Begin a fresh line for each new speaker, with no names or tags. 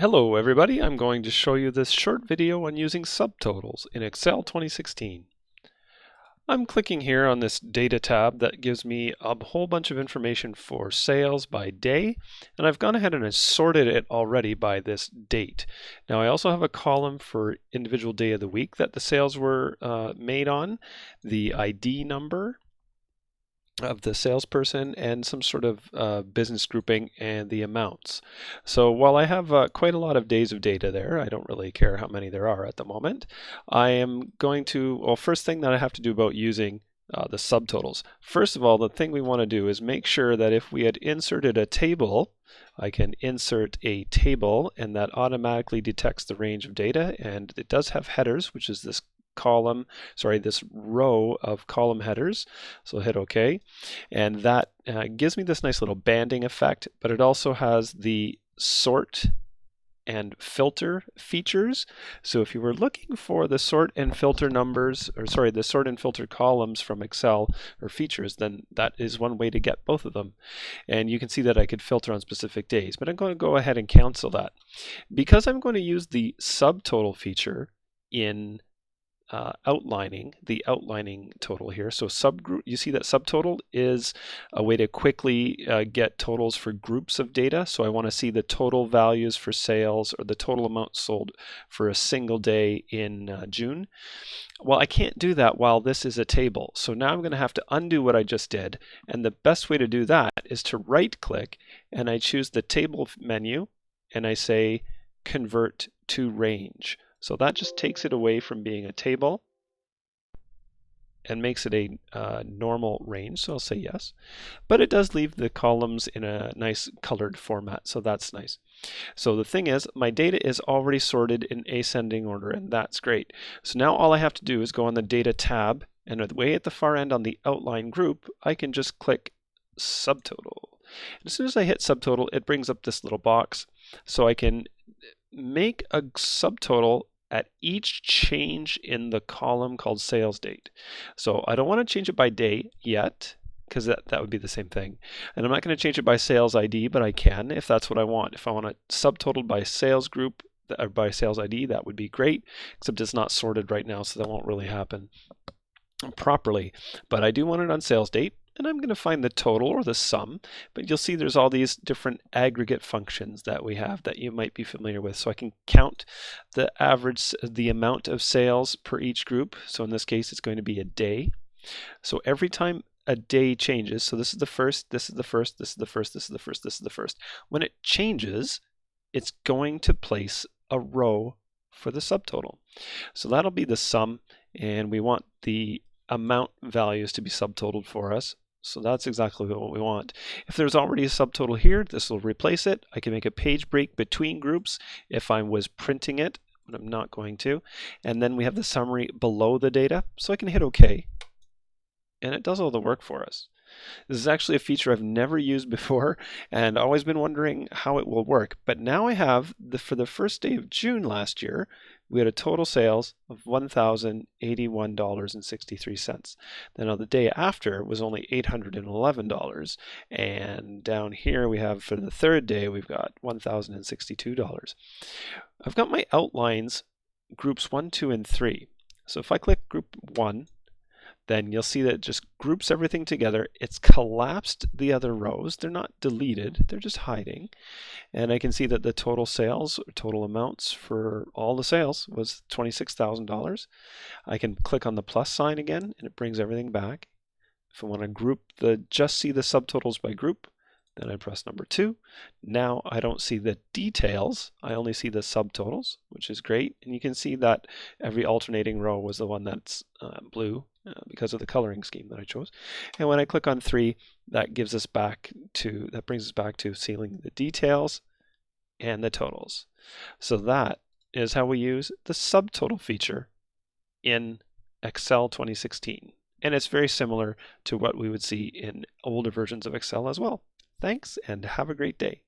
Hello everybody, I'm going to show you this short video on using subtotals in Excel 2016. I'm clicking here on this data tab that gives me a whole bunch of information for sales by day, and I've gone ahead and sorted it already by this date. Now I also have a column for individual day of the week that the sales were made on, the ID number of the salesperson, and some sort of business grouping and the amounts. So while I have quite a lot of days of data there, I don't really care how many there are at the moment. I am going to, well, first thing that I have to do about using the subtotals. First of all, the thing we want to do is make sure that if we had inserted a table, I can insert a table and that automatically detects the range of data, and it does have headers, which is this this row of column headers. So hit OK, and that gives me this nice little banding effect, but it also has the sort and filter features. So if you were looking for the sort and filter numbers, or sorry, the sort and filter columns from Excel or features, then that is one way to get both of them. And you can see that I could filter on specific days, but I'm going to go ahead and cancel that. Because I'm going to use the subtotal feature in the outlining total here. So subgroup, you see that subtotal is a way to quickly get totals for groups of data. So I want to see the total values for sales or the total amount sold for a single day in June. Well, I can't do that while this is a table. So now I'm going to have to undo what I just did. And the best way to do that is to right click and I choose the table menu and I say convert to range. So that just takes it away from being a table and makes it a normal range, so I'll say yes. But it does leave the columns in a nice colored format, so that's nice. So the thing is, my data is already sorted in ascending order, and that's great. So now all I have to do is go on the Data tab, and way at the far end on the Outline group, I can just click Subtotal. And as soon as I hit Subtotal, it brings up this little box, so I can make a subtotal at each change in the column called sales date. So I don't want to change it by day yet, because that would be the same thing. And I'm not going to change it by sales ID, but I can if that's what I want. If I want it subtotaled by sales group or by sales ID, that would be great, except it's not sorted right now, so that won't really happen properly. But I do want it on sales date, and I'm going to find the total or the sum, but you'll see there's all these different aggregate functions that we have that you might be familiar with. So I can count the average, the amount of sales per each group. So in this case, it's going to be a day. So every time a day changes, so this is the first, this is the first, this is the first, this is the first, this is the first. When it changes, it's going to place a row for the subtotal. So that'll be the sum, and we want the amount values to be subtotaled for us. So that's exactly what we want. If there's already a subtotal here, this will replace it. I can make a page break between groups if I was printing it, but I'm not going to. And then we have the summary below the data. So I can hit OK. And it does all the work for us. This is actually a feature I've never used before and always been wondering how it will work. But now I have, for the first day of June last year, we had a total sales of $1,081.63. Then on the day after was only $811. And down here we have for the third day, we've got $1,062. I've got my outlines groups 1, 2, and 3. So if I click group 1, then you'll see that it just groups everything together. It's collapsed the other rows. They're not deleted, they're just hiding. And I can see that the total sales, or total amounts for all the sales was $26,000. I can click on the plus sign again and it brings everything back. If I want to group just see the subtotals by group, then I press number 2. Now I don't see the details, I only see the subtotals, which is great. And you can see that every alternating row was the one that's blue because of the coloring scheme that I chose. And when I click on 3, that brings us back to seeing the details and the totals. So that is how we use the subtotal feature in Excel 2016. And it's very similar to what we would see in older versions of Excel as well. Thanks, and have a great day.